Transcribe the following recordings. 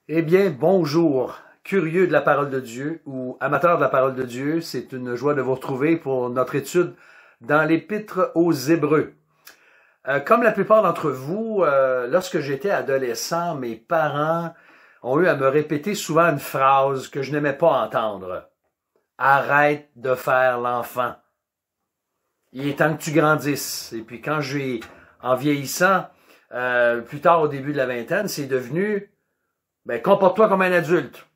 Eh bien, bonjour, curieux de la parole de Dieu ou amateur de la parole de Dieu, c'est une joie de vous retrouver pour notre étude dans l'Épître aux Hébreux. Comme la plupart d'entre vous, lorsque j'étais adolescent, mes parents ont eu à me répéter souvent une phrase que je n'aimais pas entendre. Arrête de faire l'enfant. Il est temps que tu grandisses. Et puis en vieillissant, plus tard au début de la vingtaine, c'est devenu comporte-toi comme un adulte.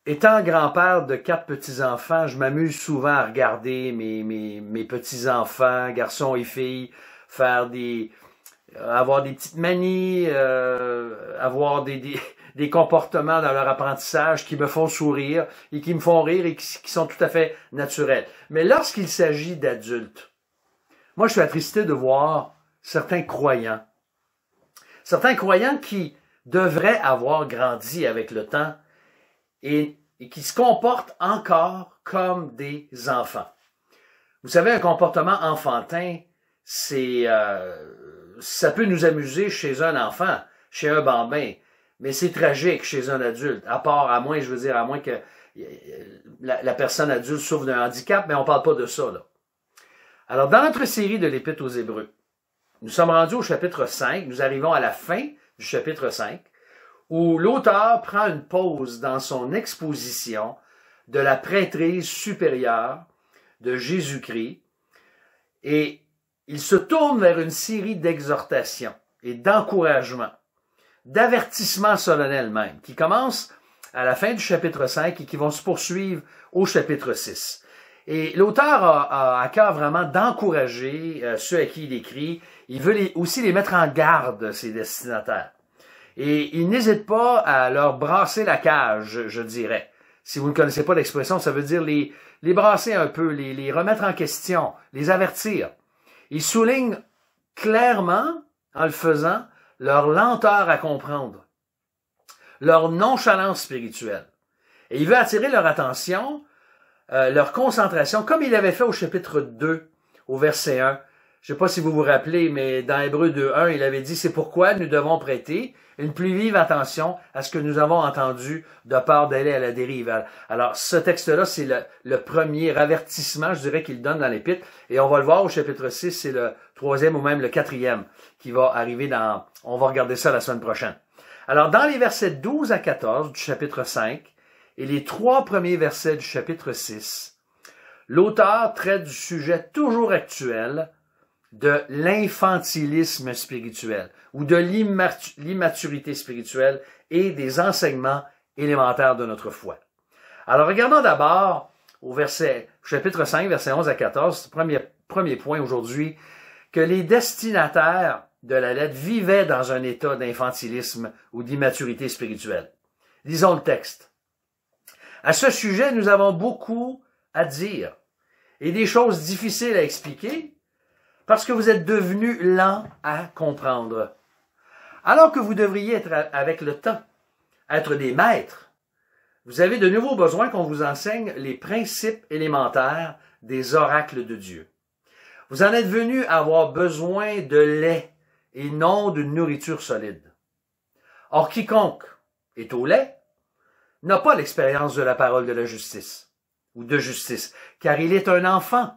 Étant grand-père de 4 petits-enfants, je m'amuse souvent à regarder mes petits-enfants, garçons et filles, avoir des petites manies, avoir des comportements dans leur apprentissage qui me font sourire et qui me font rire et qui sont tout à fait naturels. Mais lorsqu'il s'agit d'adultes, moi je suis attristé de voir certains croyants qui devraient avoir grandi avec le temps et qui se comportent encore comme des enfants. Vous savez, un comportement enfantin, ça peut nous amuser chez un enfant, chez un bambin, mais c'est tragique chez un adulte, à moins que la personne adulte souffre d'un handicap, mais on parle pas de ça, là. Alors, dans notre série de l'Épître aux Hébreux, nous sommes rendus au chapitre 5, nous arrivons à la fin du chapitre 5, où l'auteur prend une pause dans son exposition de la prêtrise supérieure de Jésus-Christ et il se tourne vers une série d'exhortations et d'encouragements, d'avertissements solennels même, qui commencent à la fin du chapitre 5 et qui vont se poursuivre au chapitre 6. Et l'auteur a à cœur vraiment d'encourager ceux à qui il écrit. Il veut aussi les mettre en garde, ses destinataires. Et il n'hésite pas à leur brasser la cage, je dirais. Si vous ne connaissez pas l'expression, ça veut dire les brasser un peu, les remettre en question, les avertir. Il souligne clairement, en le faisant, leur lenteur à comprendre, leur nonchalance spirituelle. Et il veut attirer leur attention, leur concentration, comme il avait fait au chapitre 2, au verset 1. Je ne sais pas si vous vous rappelez, mais dans Hébreux 2.1, il avait dit « C'est pourquoi nous devons prêter une plus vive attention à ce que nous avons entendu de peur d'aller à la dérive. » Alors, ce texte-là, c'est le premier avertissement, je dirais, qu'il donne dans l'Épître. Et on va le voir au chapitre 6, c'est le 3e ou même le 4e qui va arriver on va regarder ça la semaine prochaine. Alors, dans les versets 12 à 14 du chapitre 5 et les 3 premiers versets du chapitre 6, l'auteur traite du sujet toujours actuel de l'infantilisme spirituel ou de l'immaturité spirituelle et des enseignements élémentaires de notre foi. Alors, regardons d'abord au chapitre 5, versets 11 à 14, premier point aujourd'hui, que les destinataires de la lettre vivaient dans un état d'infantilisme ou d'immaturité spirituelle. Lisons le texte. À ce sujet, nous avons beaucoup à dire et des choses difficiles à expliquer, parce que vous êtes devenus lents à comprendre. Alors que vous devriez être avec le temps, être des maîtres, vous avez de nouveaux besoins qu'on vous enseigne les principes élémentaires des oracles de Dieu. Vous en êtes venus à avoir besoin de lait et non d'une nourriture solide. Or, quiconque est au lait n'a pas l'expérience de la parole de la justice ou de justice, car il est un enfant.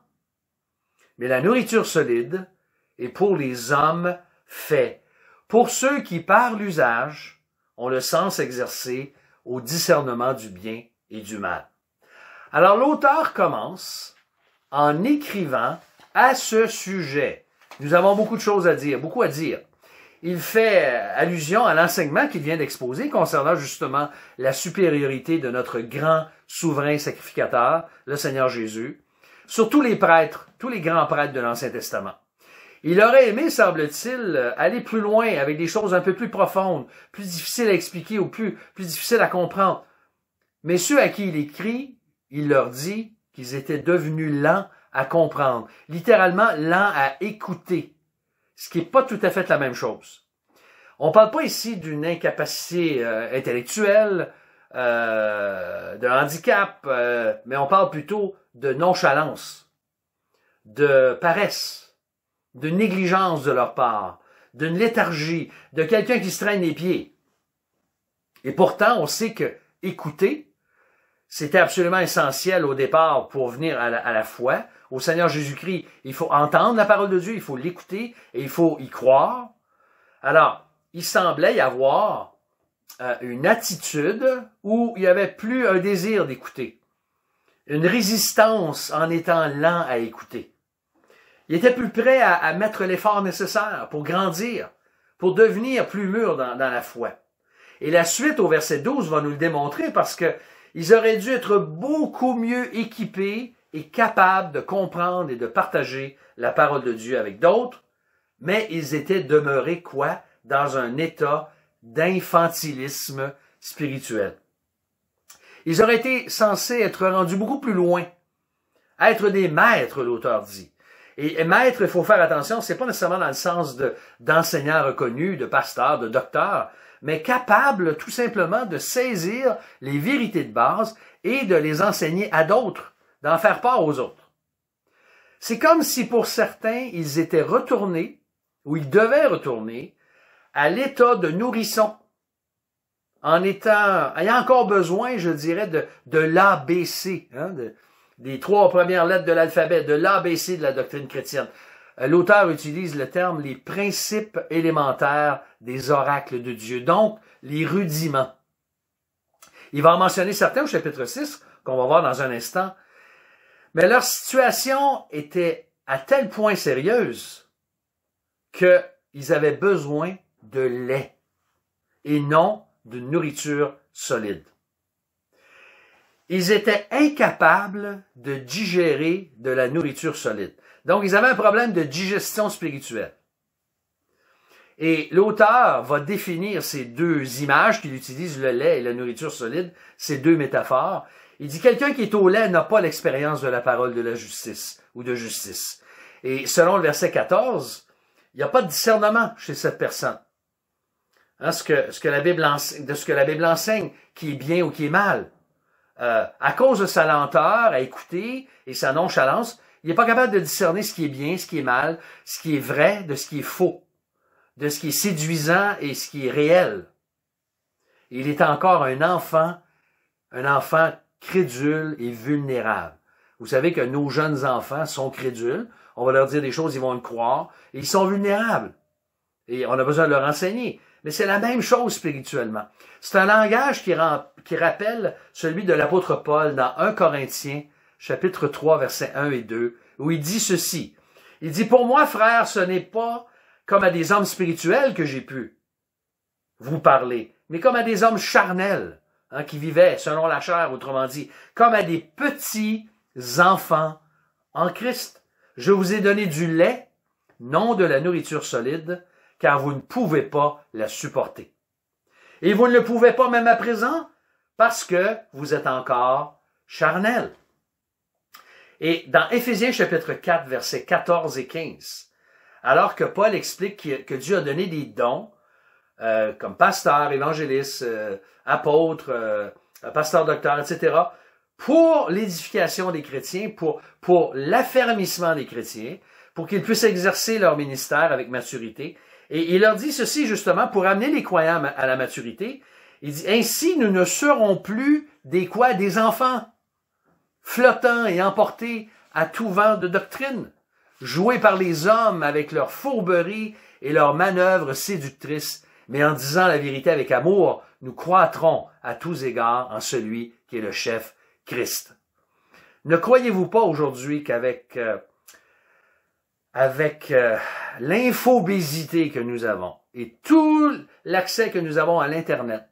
Mais la nourriture solide est pour les hommes faits, pour ceux qui, par l'usage, ont le sens exercé au discernement du bien et du mal. Alors l'auteur commence en écrivant à ce sujet. Nous avons beaucoup de choses à dire, beaucoup à dire. Il fait allusion à l'enseignement qu'il vient d'exposer concernant justement la supériorité de notre grand souverain sacrificateur, le Seigneur Jésus, sur tous les prêtres, tous les grands prêtres de l'Ancien Testament. Il aurait aimé, semble-t-il, aller plus loin avec des choses un peu plus profondes, plus difficiles à expliquer ou plus difficiles à comprendre. Mais ceux à qui il écrit, il leur dit qu'ils étaient devenus lents à comprendre, littéralement lents à écouter, ce qui n'est pas tout à fait la même chose. On ne parle pas ici d'une incapacité intellectuelle, de handicap, mais on parle plutôt de nonchalance, de paresse, de négligence de leur part, d'une léthargie, de quelqu'un qui se traîne les pieds. Et pourtant, on sait que écouter, c'était absolument essentiel au départ pour venir à la foi. Au Seigneur Jésus-Christ, il faut entendre la parole de Dieu, il faut l'écouter et il faut y croire. Alors, il semblait y avoir une attitude où il n'y avait plus un désir d'écouter, une résistance en étant lent à écouter. Il était plus prêt à mettre l'effort nécessaire pour grandir, pour devenir plus mûr dans la foi. Et la suite au verset 12 va nous le démontrer parce que ils auraient dû être beaucoup mieux équipés et capables de comprendre et de partager la parole de Dieu avec d'autres, mais ils étaient demeurés quoi? Dans un état d'infantilisme spirituel. Ils auraient été censés être rendus beaucoup plus loin, être des maîtres, l'auteur dit. Et maître, il faut faire attention, c'est pas nécessairement dans le sens d'enseignants reconnus, de pasteurs, de docteurs, mais capables tout simplement de saisir les vérités de base et de les enseigner à d'autres, d'en faire part aux autres. C'est comme si pour certains, ils étaient retournés, ou ils devaient retourner, à l'état de nourrisson, ayant encore besoin, je dirais, de l'ABC, des 3 premières lettres de l'alphabet, de l'ABC de la doctrine chrétienne. L'auteur utilise le terme les principes élémentaires des oracles de Dieu, donc les rudiments. Il va en mentionner certains au chapitre 6, qu'on va voir dans un instant, mais leur situation était à tel point sérieuse qu'ils avaient besoin de lait et non d'une nourriture solide. Ils étaient incapables de digérer de la nourriture solide. Donc, ils avaient un problème de digestion spirituelle. Et l'auteur va définir ces deux images qu'il utilise, le lait et la nourriture solide, ces deux métaphores. Il dit, quelqu'un qui est au lait n'a pas l'expérience de la parole de la justice ou de justice. Et selon le verset 14, il n'y a pas de discernement chez cette personne. Ce que la Bible enseigne, qui est bien ou qui est mal. À cause de sa lenteur à écouter et sa nonchalance, il n'est pas capable de discerner ce qui est bien, ce qui est mal, ce qui est vrai de ce qui est faux, de ce qui est séduisant et ce qui est réel. Il est encore un enfant crédule et vulnérable. Vous savez que nos jeunes enfants sont crédules, on va leur dire des choses, ils vont le croire, et ils sont vulnérables. Et on a besoin de leur enseigner. Mais c'est la même chose spirituellement. C'est un langage qui rappelle celui de l'apôtre Paul dans 1 Corinthiens, chapitre 3, versets 1 et 2, où il dit ceci. Il dit, pour moi, frères, ce n'est pas comme à des hommes spirituels que j'ai pu vous parler, mais comme à des hommes charnels, qui vivaient selon la chair, autrement dit, comme à des petits enfants en Christ. Je vous ai donné du lait, non de la nourriture solide, car vous ne pouvez pas la supporter. Et vous ne le pouvez pas même à présent, parce que vous êtes encore charnel. Et dans Éphésiens chapitre 4, versets 14 et 15, alors que Paul explique que Dieu a donné des dons, comme pasteur, évangéliste, apôtre, pasteur, docteur, etc., pour l'édification des chrétiens, pour l'affermissement des chrétiens, pour qu'ils puissent exercer leur ministère avec maturité. Et il leur dit ceci justement pour amener les croyants à la maturité. Il dit, ainsi nous ne serons plus des enfants, flottants et emportés à tout vent de doctrine, joués par les hommes avec leurs fourberies et leurs manœuvres séductrices, mais en disant la vérité avec amour, nous croîtrons à tous égards en celui qui est le chef, Christ. Ne croyez-vous pas aujourd'hui qu'avec l'infobésité que nous avons et tout l'accès que nous avons à l'Internet,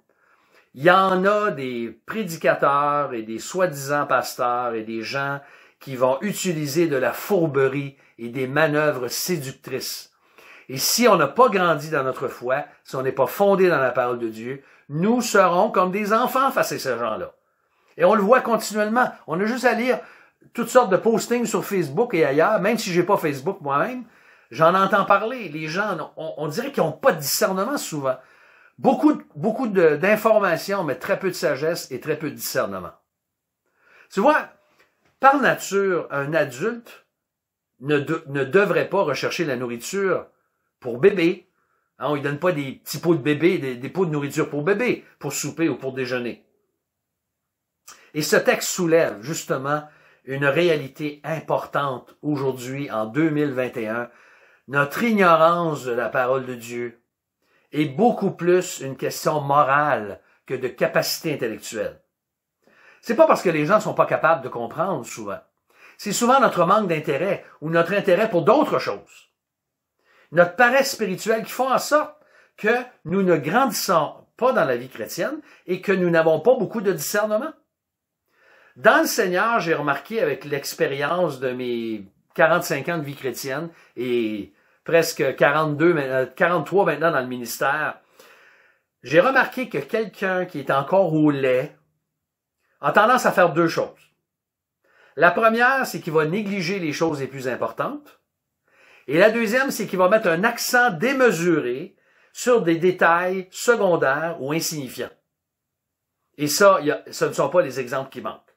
il y en a des prédicateurs et des soi-disant pasteurs et des gens qui vont utiliser de la fourberie et des manœuvres séductrices. Et si on n'a pas grandi dans notre foi, si on n'est pas fondé dans la parole de Dieu, nous serons comme des enfants face à ces gens-là. Et on le voit continuellement. On a juste à lire toutes sortes de postings sur Facebook et ailleurs, même si j'ai pas Facebook moi-même, j'en entends parler. Les gens, on dirait qu'ils n'ont pas de discernement souvent. Beaucoup d'informations, mais très peu de sagesse et très peu de discernement. Tu vois, par nature, un adulte ne devrait pas rechercher la nourriture pour bébé, Hein, on ne donne pas des petits pots de bébé, des pots de nourriture pour bébé, pour souper ou pour déjeuner. Et ce texte soulève justement une réalité importante aujourd'hui, en 2021. Notre ignorance de la parole de Dieu est beaucoup plus une question morale que de capacité intellectuelle. C'est pas parce que les gens sont pas capables de comprendre souvent. C'est souvent notre manque d'intérêt ou notre intérêt pour d'autres choses. Notre paresse spirituelle qui font en sorte que nous ne grandissons pas dans la vie chrétienne et que nous n'avons pas beaucoup de discernement. Dans le Seigneur, j'ai remarqué avec l'expérience de mes 45 ans de vie chrétienne et presque 43 maintenant dans le ministère, j'ai remarqué que quelqu'un qui est encore au lait a tendance à faire deux choses. La première, c'est qu'il va négliger les choses les plus importantes. Et la deuxième, c'est qu'il va mettre un accent démesuré sur des détails secondaires ou insignifiants. Et ça, ce ne sont pas les exemples qui manquent.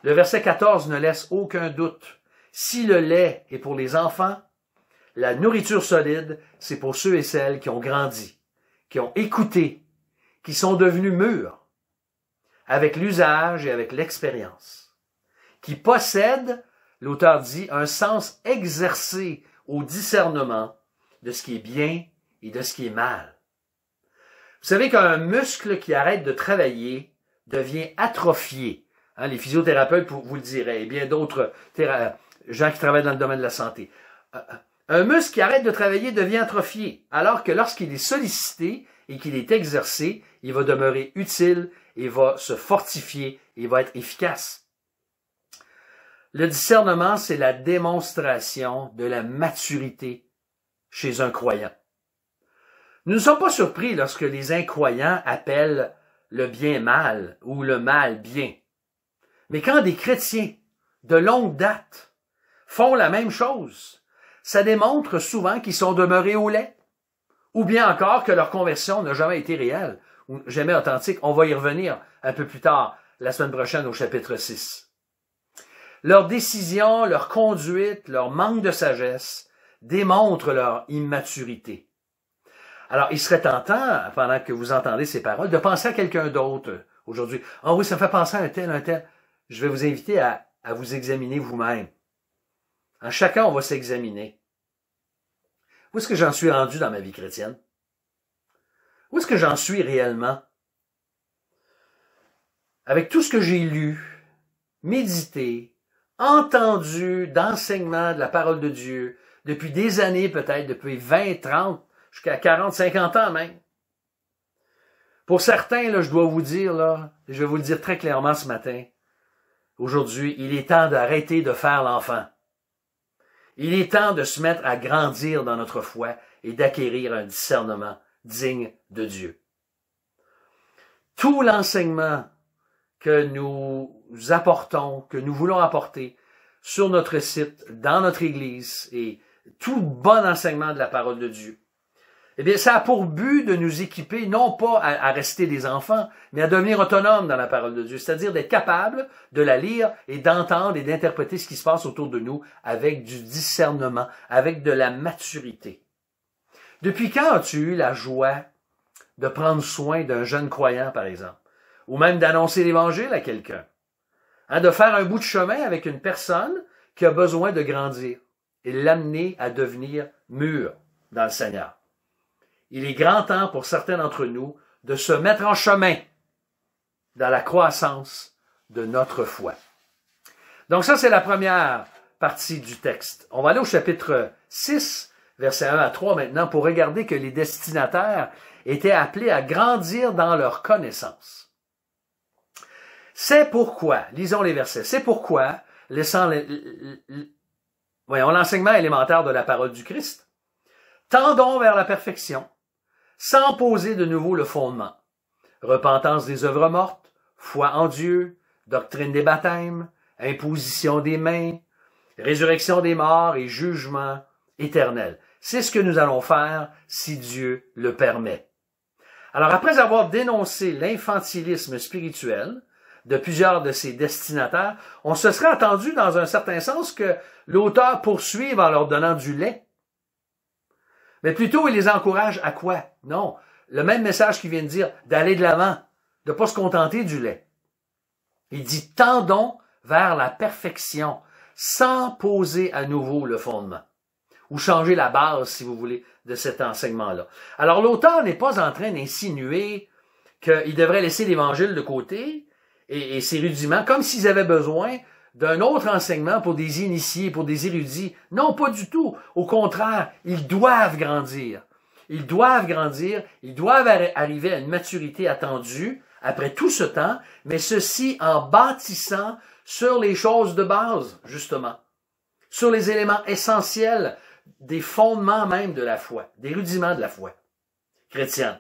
Le verset 14 ne laisse aucun doute. Si le lait est pour les enfants, la nourriture solide, c'est pour ceux et celles qui ont grandi, qui ont écouté, qui sont devenus mûrs, avec l'usage et avec l'expérience, qui possèdent, l'auteur dit, un sens exercé au discernement de ce qui est bien et de ce qui est mal. Vous savez qu'un muscle qui arrête de travailler devient atrophié. Hein, les physiothérapeutes vous le diraient, et bien d'autres gens qui travaillent dans le domaine de la santé. Un muscle qui arrête de travailler devient atrophié, alors que lorsqu'il est sollicité et qu'il est exercé, il va demeurer utile, il va se fortifier, il va être efficace. Le discernement, c'est la démonstration de la maturité chez un croyant. Nous ne sommes pas surpris lorsque les incroyants appellent le bien mal ou le mal bien. Mais quand des chrétiens de longue date font la même chose, ça démontre souvent qu'ils sont demeurés au lait, ou bien encore que leur conversion n'a jamais été réelle, ou jamais authentique. On va y revenir un peu plus tard, la semaine prochaine, au chapitre 6. Leur décision, leur conduite, leur manque de sagesse démontrent leur immaturité. Alors, il serait tentant, pendant que vous entendez ces paroles, de penser à quelqu'un d'autre aujourd'hui. « Ah oui, ça me fait penser à un tel, un tel. » Je vais vous inviter à vous examiner vous-même. En chacun, on va s'examiner. Où est-ce que j'en suis rendu dans ma vie chrétienne? Où est-ce que j'en suis réellement? Avec tout ce que j'ai lu, médité, entendu d'enseignement de la parole de Dieu, depuis des années peut-être, depuis 20, 30, jusqu'à 40, 50 ans même. Pour certains, là, je dois vous dire, là, je vais vous le dire très clairement ce matin, aujourd'hui, il est temps d'arrêter de faire l'enfant. Il est temps de se mettre à grandir dans notre foi et d'acquérir un discernement digne de Dieu. Tout l'enseignement que nous apportons, que nous voulons apporter sur notre site, dans notre Église, et tout bon enseignement de la parole de Dieu, eh bien, ça a pour but de nous équiper, non pas à rester des enfants, mais à devenir autonomes dans la parole de Dieu, c'est-à-dire d'être capables de la lire et d'entendre et d'interpréter ce qui se passe autour de nous avec du discernement, avec de la maturité. Depuis quand as-tu eu la joie de prendre soin d'un jeune croyant, par exemple, ou même d'annoncer l'Évangile à quelqu'un, hein, de faire un bout de chemin avec une personne qui a besoin de grandir et l'amener à devenir mûr dans le Seigneur? Il est grand temps pour certains d'entre nous de se mettre en chemin dans la croissance de notre foi. Donc ça, c'est la première partie du texte. On va aller au chapitre 6, versets 1 à 3 maintenant, pour regarder que les destinataires étaient appelés à grandir dans leur connaissance. C'est pourquoi, lisons les versets, c'est pourquoi, laissant l'enseignement élémentaire de la parole du Christ, tendons vers la perfection, sans poser de nouveau le fondement. Repentance des œuvres mortes, foi en Dieu, doctrine des baptêmes, imposition des mains, résurrection des morts et jugement éternel. C'est ce que nous allons faire si Dieu le permet. Alors, après avoir dénoncé l'infantilisme spirituel de plusieurs de ses destinataires, on se serait attendu dans un certain sens que l'auteur poursuive en leur donnant du lait. Mais plutôt, il les encourage à quoi? Non. Le même message qu'il vient de dire, d'aller de l'avant, de ne pas se contenter du lait. Il dit, tendons vers la perfection, sans poser à nouveau le fondement, ou changer la base, si vous voulez, de cet enseignement-là. Alors, l'auteur n'est pas en train d'insinuer qu'il devrait laisser l'Évangile de côté et ses rudiments, comme s'ils avaient besoin d'un autre enseignement pour des initiés, pour des érudits. Non, pas du tout. Au contraire, ils doivent grandir. Ils doivent grandir, ils doivent arriver à une maturité attendue après tout ce temps, mais ceci en bâtissant sur les choses de base, justement, sur les éléments essentiels des fondements même de la foi, des rudiments de la foi chrétienne.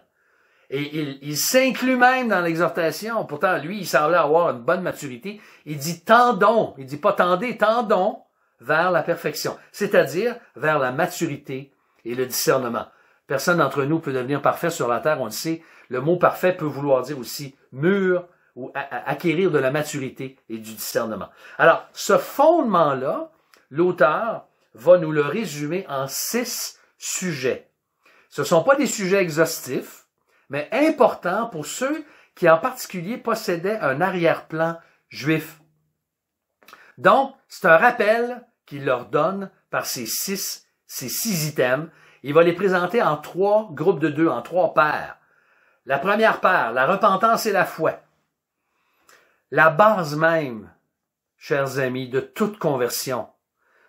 Et il s'inclut même dans l'exhortation. Pourtant, lui, il semblait avoir une bonne maturité. Il dit tendons, il dit pas tendez, tendons vers la perfection, c'est-à-dire vers la maturité et le discernement. Personne d'entre nous peut devenir parfait sur la terre, on le sait. Le mot parfait peut vouloir dire aussi mûr ou acquérir de la maturité et du discernement. Alors, ce fondement-là, l'auteur va nous le résumer en 6 sujets. Ce ne sont pas des sujets exhaustifs, mais importants pour ceux qui en particulier possédaient un arrière-plan juif. Donc, c'est un rappel qu'il leur donne par ces six items. Il va les présenter en 3 groupes de 2, en 3 paires. La première paire, la repentance et la foi. La base même, chers amis, de toute conversion,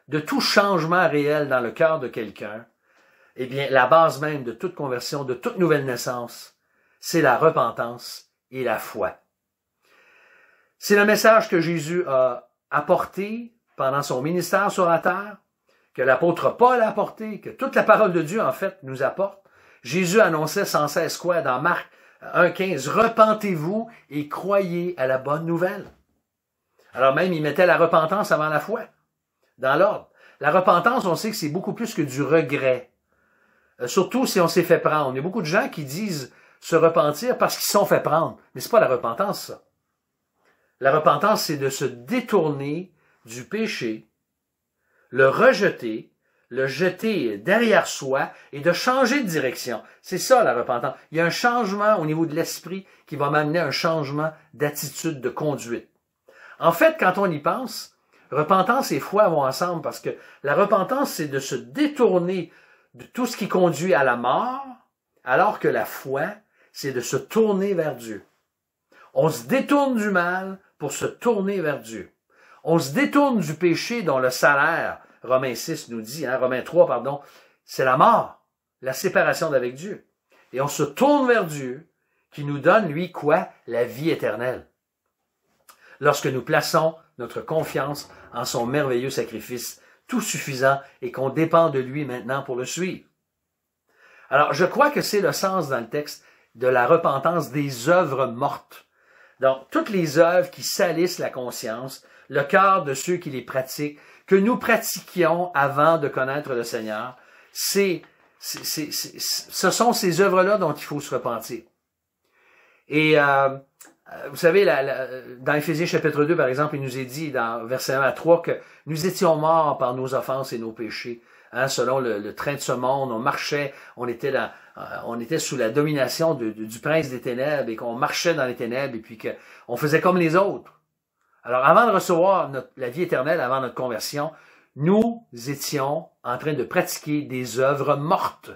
de tout changement réel dans le cœur de quelqu'un, eh bien, la base même de toute conversion, de toute nouvelle naissance, c'est la repentance et la foi. C'est le message que Jésus a apporté pendant son ministère sur la terre, que l'apôtre Paul a apporté, que toute la parole de Dieu, en fait, nous apporte. Jésus annonçait sans cesse quoi? Dans Marc 1,15, « Repentez-vous et croyez à la bonne nouvelle. » Alors même, il mettait la repentance avant la foi, dans l'ordre. La repentance, on sait que c'est beaucoup plus que du regret. Surtout si on s'est fait prendre. Il y a beaucoup de gens qui disent se repentir parce qu'ils se sont fait prendre. Mais c'est pas la repentance, ça. La repentance, c'est de se détourner du péché, le rejeter, le jeter derrière soi et de changer de direction. C'est ça, la repentance. Il y a un changement au niveau de l'esprit qui va m'amener à un changement d'attitude, de conduite. En fait, quand on y pense, repentance et foi vont ensemble parce que la repentance, c'est de se détourner de tout ce qui conduit à la mort, alors que la foi, c'est de se tourner vers Dieu. On se détourne du mal pour se tourner vers Dieu. On se détourne du péché dont le salaire, Romains 6 nous dit, Romains 3, pardon, c'est la mort, la séparation d'avec Dieu. Et on se tourne vers Dieu qui nous donne, lui, quoi? La vie éternelle. Lorsque nous plaçons notre confiance en son merveilleux sacrifice, tout suffisant, et qu'on dépend de lui maintenant pour le suivre. Alors, je crois que c'est le sens dans le texte de la repentance des œuvres mortes. Donc, toutes les œuvres qui salissent la conscience, le cœur de ceux qui les pratiquent, que nous pratiquions avant de connaître le Seigneur, ce sont ces œuvres-là dont il faut se repentir. Et vous savez, dans Éphésiens chapitre 2, par exemple, il nous est dit, dans versets 1 à 3, que nous étions morts par nos offenses et nos péchés. Selon le train de ce monde, on marchait, on était sous la domination du prince des ténèbres et qu'on marchait dans les ténèbres et puis qu'on faisait comme les autres. Alors, avant de recevoir la vie éternelle, avant notre conversion, nous étions en train de pratiquer des œuvres mortes.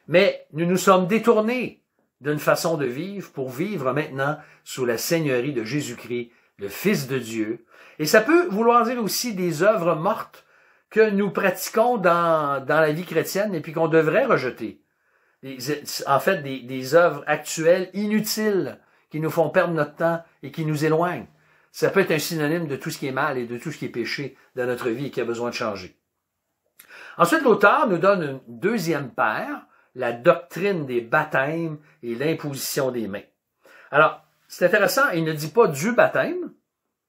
Mais nous nous sommes détournés d'une façon de vivre pour vivre maintenant sous la seigneurie de Jésus-Christ, le Fils de Dieu. Et ça peut vouloir dire aussi des œuvres mortes que nous pratiquons dans la vie chrétienne et puis qu'on devrait rejeter. En fait, des œuvres actuelles inutiles qui nous font perdre notre temps et qui nous éloignent. Ça peut être un synonyme de tout ce qui est mal et de tout ce qui est péché dans notre vie et qui a besoin de changer. Ensuite, l'auteur nous donne une deuxième paire, la doctrine des baptêmes et l'imposition des mains. Alors, c'est intéressant, il ne dit pas du baptême,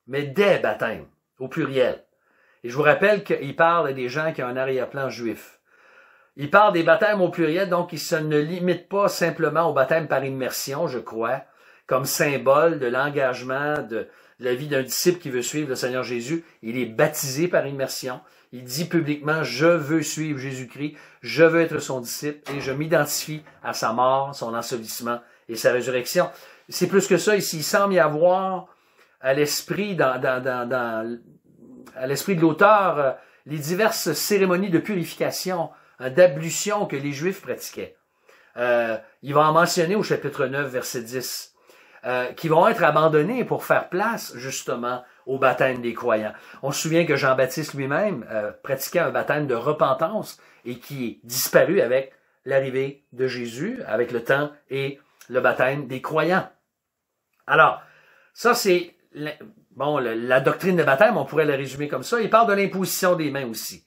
mais des baptêmes, au pluriel. Et je vous rappelle qu'il parle des gens qui ont un arrière-plan juif. Il parle des baptêmes au pluriel, donc il ne limite pas simplement au baptême par immersion, je crois, comme symbole de l'engagement de la vie d'un disciple qui veut suivre le Seigneur Jésus. Il est baptisé par immersion. Il dit publiquement, je veux suivre Jésus-Christ, je veux être son disciple et je m'identifie à sa mort, son ensevelissement et sa résurrection. C'est plus que ça ici. Il semble y avoir à l'esprit à l'esprit de l'auteur les diverses cérémonies de purification, d'ablution que les Juifs pratiquaient. Il va en mentionner au chapitre 9, verset 10, qui vont être abandonnés pour faire place, justement, au baptême des croyants. On se souvient que Jean-Baptiste lui-même pratiquait un baptême de repentance et qui est disparu avec l'arrivée de Jésus, avec le temps et le baptême des croyants. Alors, ça c'est la doctrine de baptême, on pourrait la résumer comme ça. Il parle de l'imposition des mains aussi.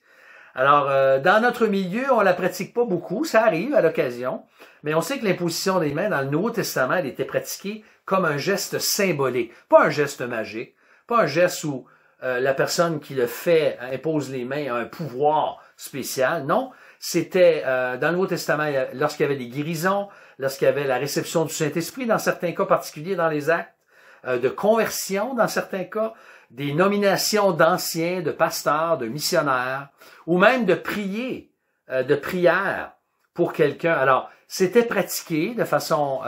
Alors, dans notre milieu, on la pratique pas beaucoup, ça arrive à l'occasion, mais on sait que l'imposition des mains dans le Nouveau Testament, elle était pratiquée comme un geste symbolique, pas un geste magique, pas un geste où la personne qui le fait impose les mains a un pouvoir spécial. Non, c'était dans le Nouveau Testament, lorsqu'il y avait des guérisons, lorsqu'il y avait la réception du Saint-Esprit, dans certains cas particuliers dans les actes, de conversion dans certains cas, des nominations d'anciens, de pasteurs, de missionnaires, ou même de prière pour quelqu'un. Alors, c'était pratiqué de façon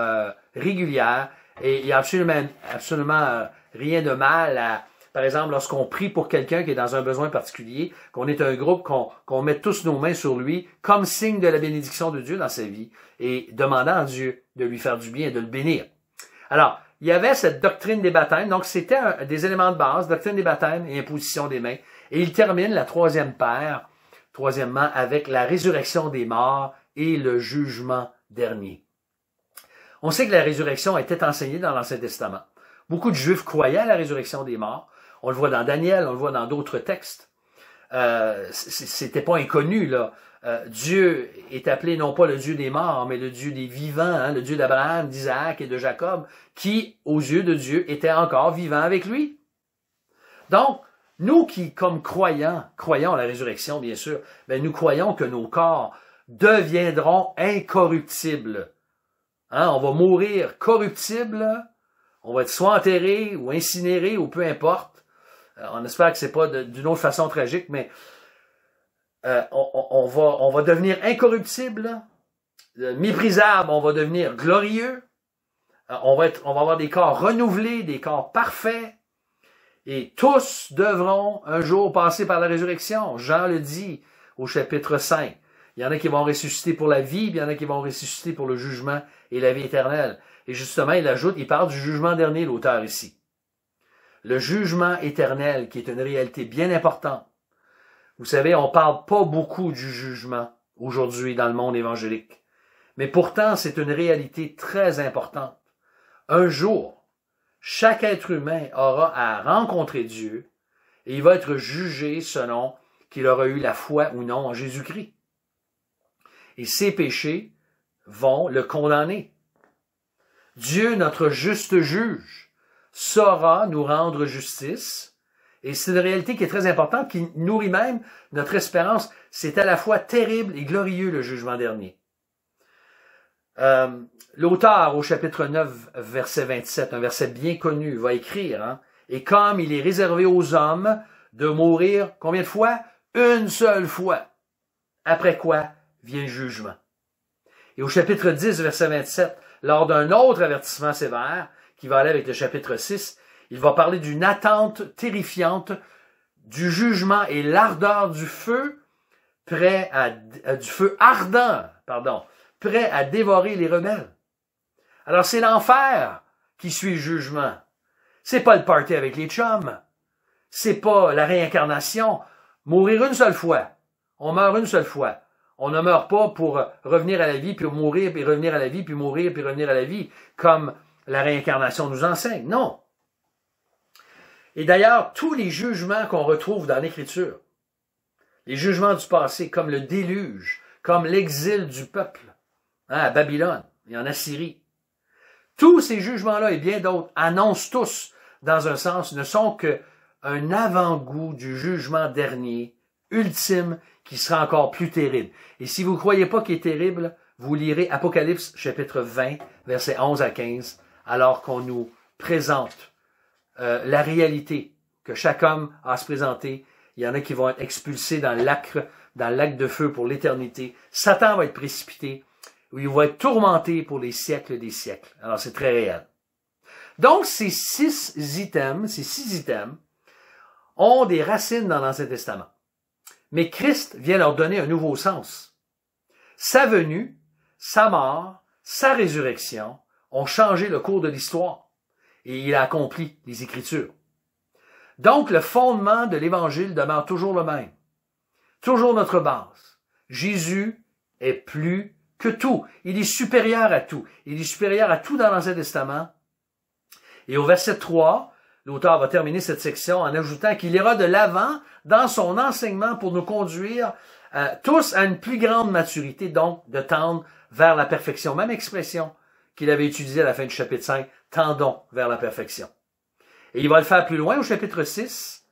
régulière et il n'y a absolument rien de mal à, par exemple, lorsqu'on prie pour quelqu'un qui est dans un besoin particulier, qu'on est un groupe, qu'on met tous nos mains sur lui comme signe de la bénédiction de Dieu dans sa vie et demandant à Dieu de lui faire du bien et de le bénir. Alors, il y avait cette doctrine des baptêmes, donc c'était des éléments de base, doctrine des baptêmes et imposition des mains. Et il termine la troisièmement, avec la résurrection des morts et le jugement dernier. On sait que la résurrection était enseignée dans l'Ancien Testament. Beaucoup de Juifs croyaient à la résurrection des morts. On le voit dans Daniel, on le voit dans d'autres textes. C'était pas inconnu, là. Dieu est appelé non pas le Dieu des morts, mais le Dieu des vivants, hein, le Dieu d'Abraham, d'Isaac et de Jacob, qui, aux yeux de Dieu, était encore vivant avec lui. Donc, nous qui, comme croyons à la résurrection, bien sûr, ben nous croyons que nos corps deviendront incorruptibles. Hein, on va mourir corruptible, on va être soit enterré ou incinéré ou peu importe. On espère que c'est pas d'une autre façon tragique, mais on va devenir incorruptible, méprisable, on va devenir glorieux, on va avoir des corps renouvelés, des corps parfaits, et tous devront un jour passer par la résurrection. Jean le dit au chapitre 5. Il y en a qui vont ressusciter pour la vie, puis il y en a qui vont ressusciter pour le jugement et la vie éternelle. Et justement, il parle du jugement dernier, l'auteur ici. Le jugement éternel, qui est une réalité bien importante. Vous savez, on parle pas beaucoup du jugement aujourd'hui dans le monde évangélique. Mais pourtant, c'est une réalité très importante. Un jour, chaque être humain aura à rencontrer Dieu et il va être jugé selon qu'il aura eu la foi ou non en Jésus-Christ. Et ses péchés vont le condamner. Dieu, notre juste juge, saura nous rendre justice. Et c'est une réalité qui est très importante, qui nourrit même notre espérance. C'est à la fois terrible et glorieux, le jugement dernier. L'auteur, au chapitre 9, verset 27, un verset bien connu, va écrire, hein, « Et comme il est réservé aux hommes de mourir, combien de fois? Une seule fois. Après quoi vient le jugement. » Et au chapitre 10, verset 27, lors d'un autre avertissement sévère, qui va aller avec le chapitre 6, il va parler d'une attente terrifiante du jugement et l'ardeur du feu, du feu ardent, prêt à dévorer les rebelles. Alors c'est l'enfer qui suit le jugement. C'est pas le party avec les chums. C'est pas la réincarnation. Mourir une seule fois. On meurt une seule fois. On ne meurt pas pour revenir à la vie, puis mourir, puis revenir à la vie, puis mourir, puis revenir à la vie, comme la réincarnation nous enseigne. Non. Et d'ailleurs, tous les jugements qu'on retrouve dans l'Écriture, les jugements du passé, comme le déluge, comme l'exil du peuple, hein, à Babylone et en Assyrie, tous ces jugements-là et bien d'autres annoncent tous, dans un sens, ne sont qu'un avant-goût du jugement dernier, ultime, qui sera encore plus terrible. Et si vous ne croyez pas qu'il est terrible, vous lirez Apocalypse chapitre 20, versets 11 à 15, alors qu'on nous présente la réalité que chaque homme a à se présenter Il y en a qui vont être expulsés dans le lac de feu pour l'éternité. Satan va être précipité, où il va être tourmenté pour les siècles des siècles. Alors, c'est très réel. Donc, ces six items ont des racines dans l'Ancien Testament. Mais Christ vient leur donner un nouveau sens. Sa venue, sa mort, sa résurrection ont changé le cours de l'histoire. Et il a accompli les Écritures. Donc, le fondement de l'Évangile demeure toujours le même. Toujours notre base. Jésus est plus que tout. Il est supérieur à tout. Il est supérieur à tout dans l'Ancien Testament. Et au verset 3, l'auteur va terminer cette section en ajoutant qu'il ira de l'avant dans son enseignement pour nous conduire tous à une plus grande maturité, donc de tendre vers la perfection. Même expression qu'il avait utilisée à la fin du chapitre 5, tendons vers la perfection. Et il va le faire plus loin au chapitre 6,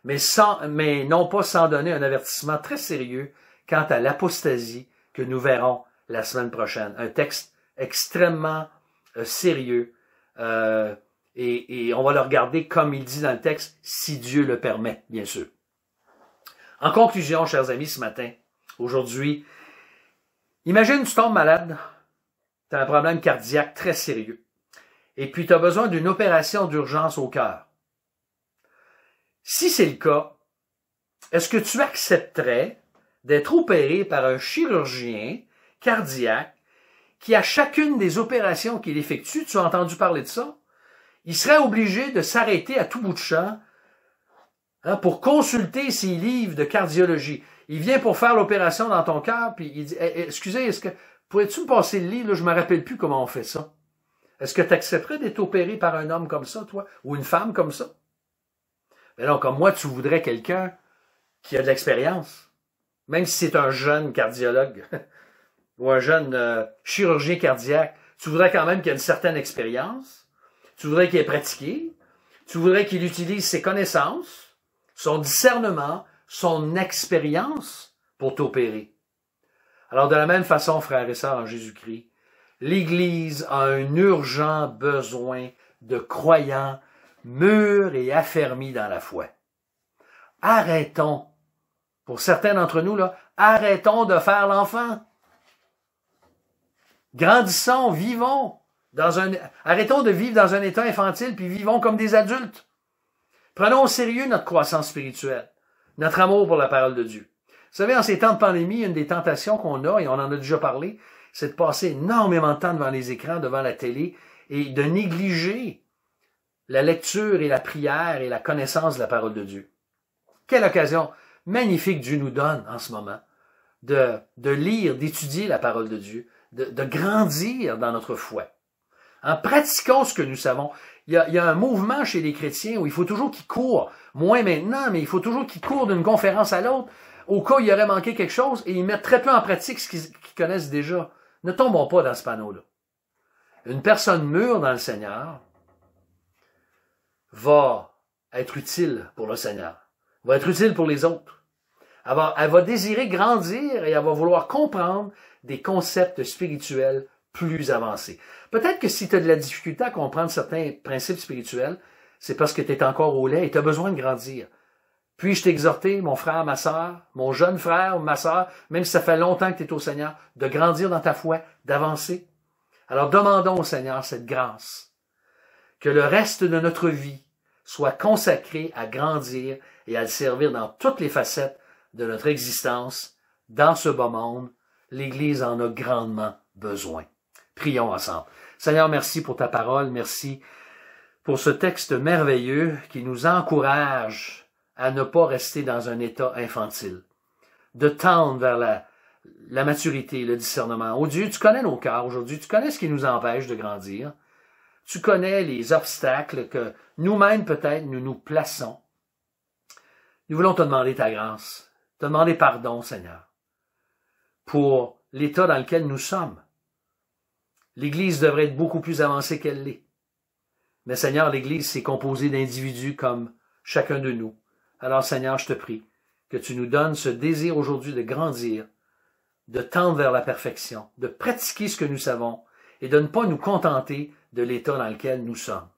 mais non pas sans donner un avertissement très sérieux quant à l'apostasie que nous verrons la semaine prochaine. Un texte extrêmement sérieux et on va le regarder comme il dit dans le texte, si Dieu le permet, bien sûr. En conclusion, chers amis, ce matin, aujourd'hui, imagine tu tombes malade, tu as un problème cardiaque très sérieux, et puis tu as besoin d'une opération d'urgence au cœur. Si c'est le cas, est-ce que tu accepterais d'être opéré par un chirurgien cardiaque qui, à chacune des opérations qu'il effectue, tu as entendu parler de ça, il serait obligé de s'arrêter à tout bout de champ pour consulter ses livres de cardiologie. Il vient pour faire l'opération dans ton cœur, puis il dit « Excusez, pourrais-tu me passer le livre? Là, je me rappelle plus comment on fait ça. » Est-ce que tu accepterais d'être opéré par un homme comme ça, toi? Ou une femme comme ça? Mais non, comme moi, tu voudrais quelqu'un qui a de l'expérience. Même si c'est un jeune cardiologue ou un jeune chirurgien cardiaque, tu voudrais quand même qu'il ait une certaine expérience. Tu voudrais qu'il ait pratiqué. Tu voudrais qu'il utilise ses connaissances, son discernement, son expérience pour t'opérer. Alors, de la même façon, frères et sœurs en Jésus-Christ, l'Église a un urgent besoin de croyants mûrs et affermis dans la foi. Arrêtons, pour certains d'entre nous, là, arrêtons de faire l'enfant. Grandissons, vivons. Arrêtons de vivre dans un état infantile, puis vivons comme des adultes. Prenons au sérieux notre croissance spirituelle, notre amour pour la parole de Dieu. Vous savez, en ces temps de pandémie, une des tentations qu'on a, et on en a déjà parlé, c'est de passer énormément de temps devant les écrans, devant la télé, et de négliger la lecture et la prière et la connaissance de la parole de Dieu. Quelle occasion magnifique Dieu nous donne en ce moment de lire, d'étudier la parole de Dieu, de grandir dans notre foi. En pratiquant ce que nous savons, il y a un mouvement chez les chrétiens où il faut toujours qu'ils courent, moins maintenant, mais il faut toujours qu'ils courent d'une conférence à l'autre, au cas où il aurait manqué quelque chose, et ils mettent très peu en pratique ce qu'ils connaissent déjà. Ne tombons pas dans ce panneau-là. Une personne mûre dans le Seigneur va être utile pour le Seigneur, va être utile pour les autres. Elle va désirer grandir et elle va vouloir comprendre des concepts spirituels plus avancés. Peut-être que si tu as de la difficulté à comprendre certains principes spirituels, c'est parce que tu es encore au lait et tu as besoin de grandir. Puis-je t'exhorter, mon frère, ma sœur, mon jeune frère ou ma sœur, même si ça fait longtemps que tu es au Seigneur, de grandir dans ta foi, d'avancer? Alors demandons au Seigneur cette grâce, que le reste de notre vie soit consacré à grandir et à le servir dans toutes les facettes de notre existence, dans ce bas monde. L'Église en a grandement besoin. Prions ensemble. Seigneur, merci pour ta parole, merci pour ce texte merveilleux qui nous encourage à ne pas rester dans un état infantile, de tendre vers la maturité, le discernement. Oh Dieu, tu connais nos cœurs aujourd'hui, tu connais ce qui nous empêche de grandir, tu connais les obstacles que nous-mêmes peut-être nous plaçons. Nous voulons te demander ta grâce, te demander pardon, Seigneur, pour l'état dans lequel nous sommes. L'Église devrait être beaucoup plus avancée qu'elle l'est. Mais Seigneur, l'Église, c'est composé d'individus comme chacun de nous. Alors Seigneur, je te prie que tu nous donnes ce désir aujourd'hui de grandir, de tendre vers la perfection, de pratiquer ce que nous savons et de ne pas nous contenter de l'état dans lequel nous sommes.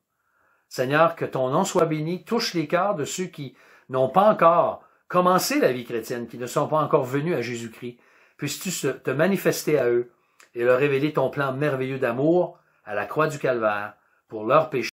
Seigneur, que ton nom soit béni, touche les cœurs de ceux qui n'ont pas encore commencer la vie chrétienne, qui ne sont pas encore venus à Jésus-Christ. Puisses-tu te manifester à eux et leur révéler ton plan merveilleux d'amour à la croix du Calvaire pour leurs péchés.